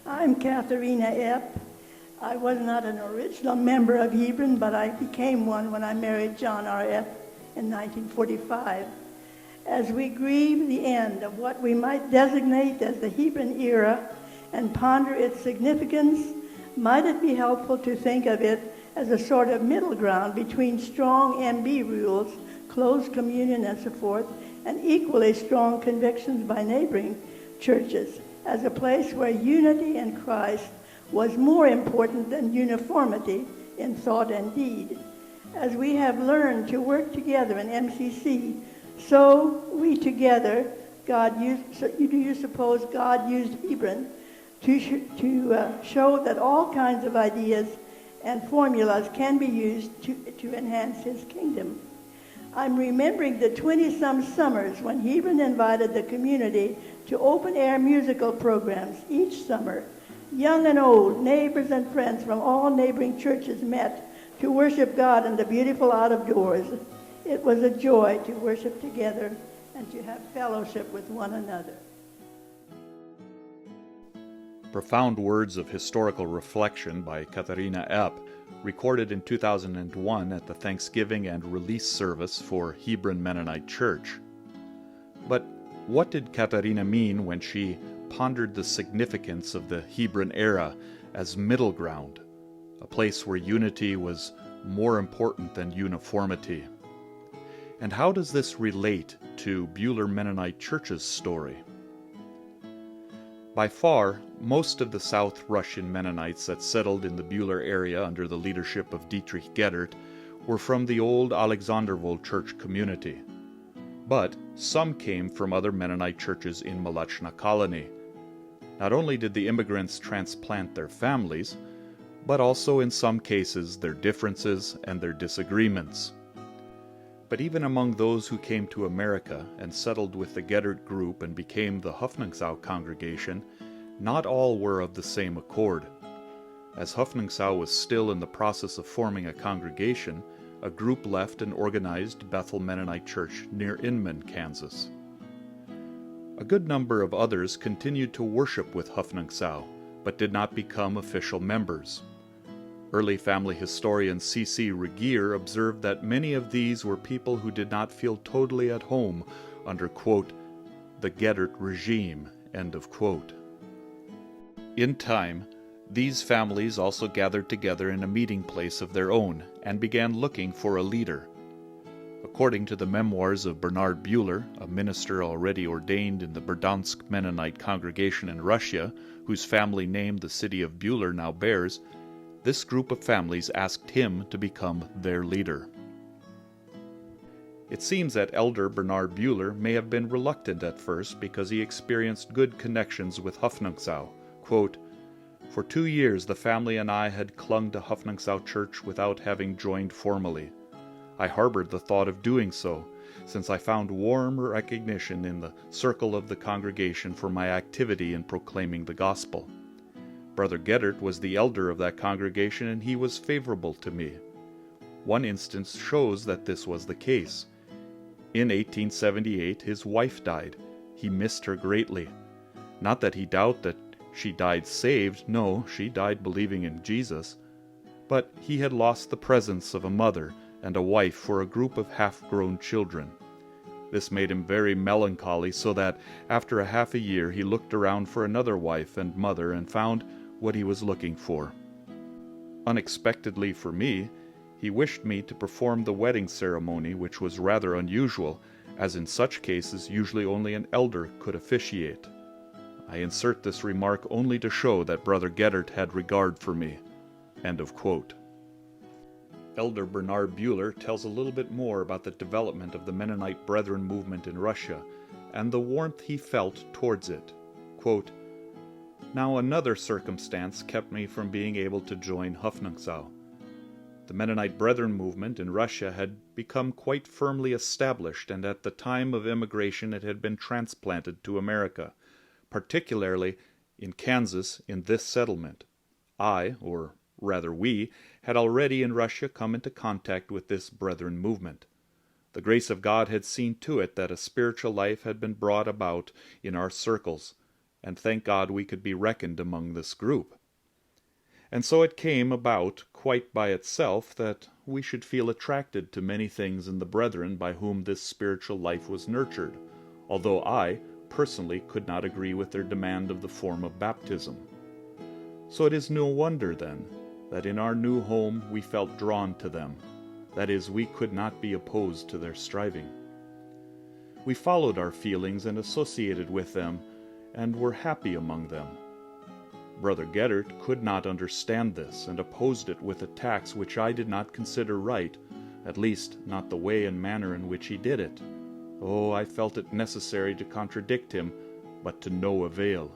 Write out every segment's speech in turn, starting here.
I'm Katharina Epp. I was not an original member of Hebron, but I became one when I married John R. Epp in 1945. As we grieve the end of what we might designate as the Hebron era and ponder its significance, might it be helpful to think of it as a sort of middle ground between strong MB rules, closed communion and so forth, and equally strong convictions by neighboring churches, as a place where unity in Christ was more important than uniformity in thought and deed. As we have learned to work together in MCC, so we together, do you suppose God used Hebron to show that all kinds of ideas and formulas can be used to enhance his kingdom? I'm remembering the 20-some summers when Hebron invited the community to open-air musical programs each summer. Young and old, neighbors and friends from all neighboring churches met to worship God in the beautiful out of doors. It was a joy to worship together and to have fellowship with one another. Profound words of historical reflection by Katharina Epp, recorded in 2001 at the Thanksgiving and release service for Buhler Mennonite Church. But what did Katharina mean when she pondered the significance of the Hebron era as middle ground, a place where unity was more important than uniformity? And how does this relate to Buhler Mennonite Church's story? By far, most of the South Russian Mennonites that settled in the Buhler area under the leadership of Dietrich Geddert were from the old Alexanderville church community. But some came from other Mennonite churches in Malachna colony. Not only did the immigrants transplant their families, but also in some cases their differences and their disagreements. But even among those who came to America and settled with the Geddert group and became the Hoffnungsau congregation, not all were of the same accord. As Hoffnungsau was still in the process of forming a congregation, a group left and organized Bethel Mennonite Church near Inman, Kansas. A good number of others continued to worship with Hoffnungsau, but did not become official members. Early family historian C.C. Regier observed that many of these were people who did not feel totally at home under, quote, the Geddert regime, end of quote. In time, these families also gathered together in a meeting place of their own and began looking for a leader. According to the memoirs of Bernard Buhler, a minister already ordained in the Berdansk Mennonite congregation in Russia, whose family name the city of Buhler now bears, this group of families asked him to become their leader. It seems that Elder Bernard Buhler may have been reluctant at first because he experienced good connections with Hoffnungsau. Quote, for 2 years the family and I had clung to Hoffnungsau Church without having joined formally. I harbored the thought of doing so, since I found warm recognition in the circle of the congregation for my activity in proclaiming the gospel. Brother Geddert was the elder of that congregation, and he was favorable to me. One instance shows that this was the case. In 1878, his wife died. He missed her greatly. Not that he doubted that she died saved, no, she died believing in Jesus. But he had lost the presence of a mother and a wife for a group of half-grown children. This made him very melancholy, so that after a half a year he looked around for another wife and mother and found what he was looking for. Unexpectedly for me, he wished me to perform the wedding ceremony, which was rather unusual, as in such cases usually only an elder could officiate. I insert this remark only to show that Brother Geddert had regard for me. End of quote. Elder Bernard Buhler tells a little bit more about the development of the Mennonite Brethren movement in Russia and the warmth he felt towards it. Quote, now another circumstance kept me from being able to join Hoffnungsau. The Mennonite Brethren movement in Russia had become quite firmly established, and at the time of immigration it had been transplanted to America, particularly in Kansas in this settlement. We, had already in Russia come into contact with this Brethren movement. The grace of God had seen to it that a spiritual life had been brought about in our circles, and thank God we could be reckoned among this group. And so it came about quite by itself that we should feel attracted to many things in the brethren by whom this spiritual life was nurtured, although I, personally, could not agree with their demand of the form of baptism. So it is no wonder, then, that in our new home we felt drawn to them. That is, we could not be opposed to their striving. We followed our feelings and associated with them, and were happy among them. Brother Geddert could not understand this, and opposed it with attacks which I did not consider right, at least not the way and manner in which he did it. Oh, I felt it necessary to contradict him, but to no avail.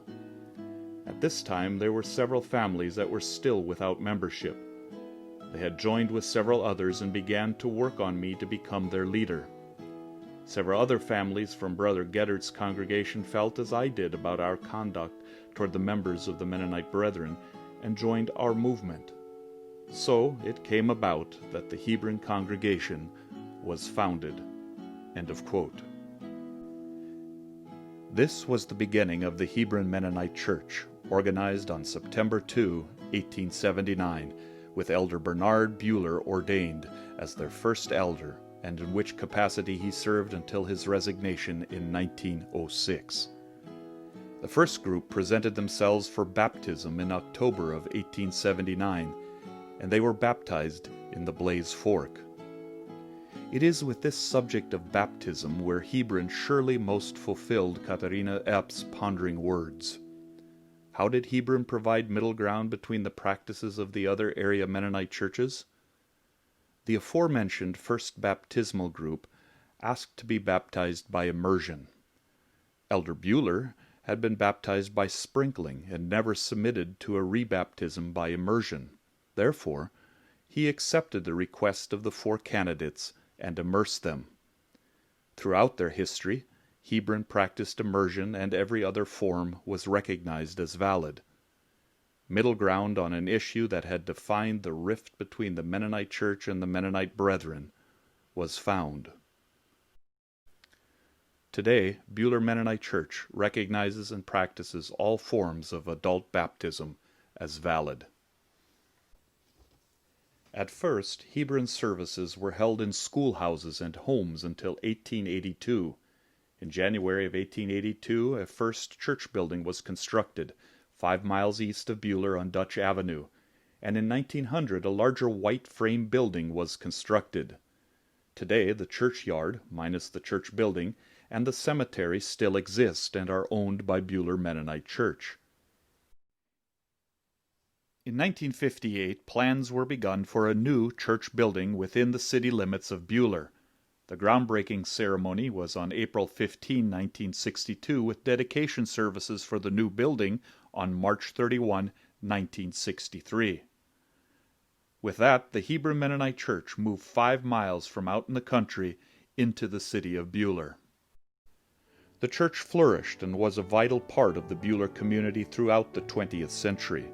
At this time there were several families that were still without membership. They had joined with several others and began to work on me to become their leader. Several other families from Brother Geddert's congregation felt as I did about our conduct toward the members of the Mennonite Brethren and joined our movement. So it came about that the Hebron congregation was founded. End of quote. This was the beginning of the Hebron Mennonite Church, organized on September 2, 1879, with Elder Bernard Buhler ordained as their first elder, and in which capacity he served until his resignation in 1906. The first group presented themselves for baptism in October of 1879, and they were baptized in the Blaze Fork. It is with this subject of baptism where Hebron surely most fulfilled Katharina Epp's pondering words. How did Hebron provide middle ground between the practices of the other area Mennonite churches? The aforementioned first baptismal group asked to be baptized by immersion. Elder Buhler had been baptized by sprinkling and never submitted to a rebaptism by immersion. Therefore, he accepted the request of the four candidates and immersed them. Throughout their history, Hebron practiced immersion, and every other form was recognized as valid. Middle ground on an issue that had defined the rift between the Mennonite Church and the Mennonite Brethren was found. Today, Buhler Mennonite Church recognizes and practices all forms of adult baptism as valid. At first, Hebron services were held in schoolhouses and homes until 1882. In January of 1882, a first church building was constructed, 5 miles east of Buhler on Dutch Avenue, and in 1900 a larger white frame building was constructed. Today, the churchyard, minus the church building, and the cemetery still exist and are owned by Buhler Mennonite Church. In 1958, plans were begun for a new church building within the city limits of Buhler. The groundbreaking ceremony was on April 15, 1962, with dedication services for the new building on March 31, 1963. With that, the Hebron Mennonite Church moved 5 miles from out in the country into the city of Buhler. The church flourished and was a vital part of the Buhler community throughout the 20th century.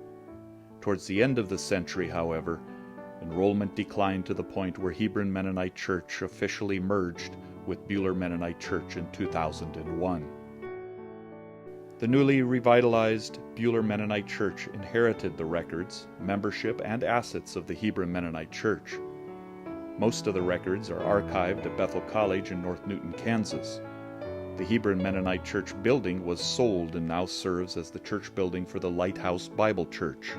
Towards the end of the century, however, enrollment declined to the point where Hebron Mennonite Church officially merged with Buhler Mennonite Church in 2001. The newly revitalized Buhler Mennonite Church inherited the records, membership, and assets of the Hebron Mennonite Church. Most of the records are archived at Bethel College in North Newton, Kansas. The Hebron Mennonite Church building was sold and now serves as the church building for the Lighthouse Bible Church.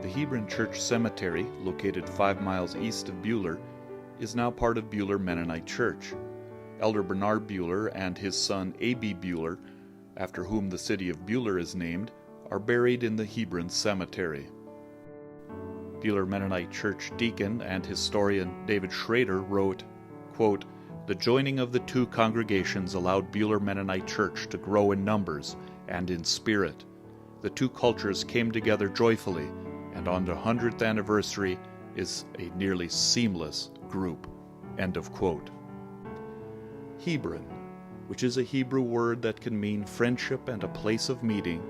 The Hebron Church Cemetery, located 5 miles east of Buhler, is now part of Buhler Mennonite Church. Elder Bernard Buhler and his son A.B. Buhler, after whom the city of Buhler is named, are buried in the Hebron Cemetery. Buhler Mennonite Church deacon and historian David Schrader wrote, quote, "The joining of the two congregations allowed Buhler Mennonite Church to grow in numbers and in spirit. The two cultures came together joyfully, and on the 100th anniversary is a nearly seamless group." End of quote. Hebron, which is a Hebrew word that can mean friendship and a place of meeting,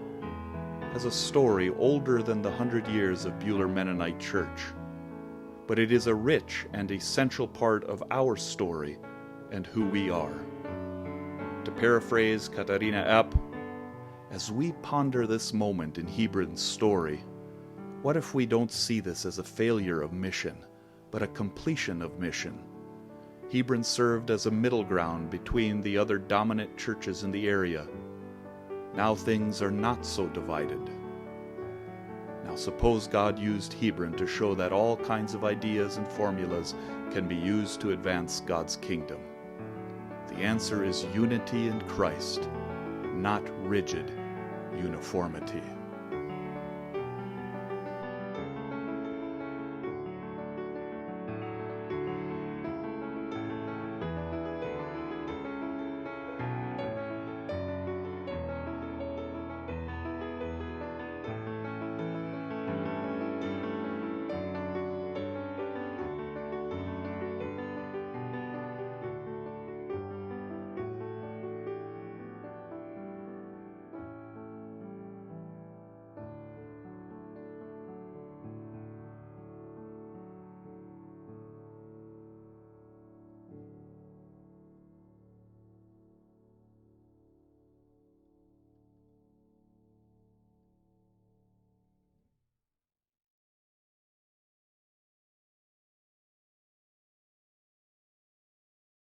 has a story older than the 100 years of Buhler Mennonite Church. But it is a rich and essential part of our story and who we are. To paraphrase Katharina Epp, As we ponder this moment in Hebron's story, what if we don't see this as a failure of mission, but a completion of mission? Hebron served as a middle ground between the other dominant churches in the area. Now things are not so divided. Now suppose God used Hebron to show that all kinds of ideas and formulas can be used to advance God's kingdom. The answer is unity in Christ, not rigid uniformity.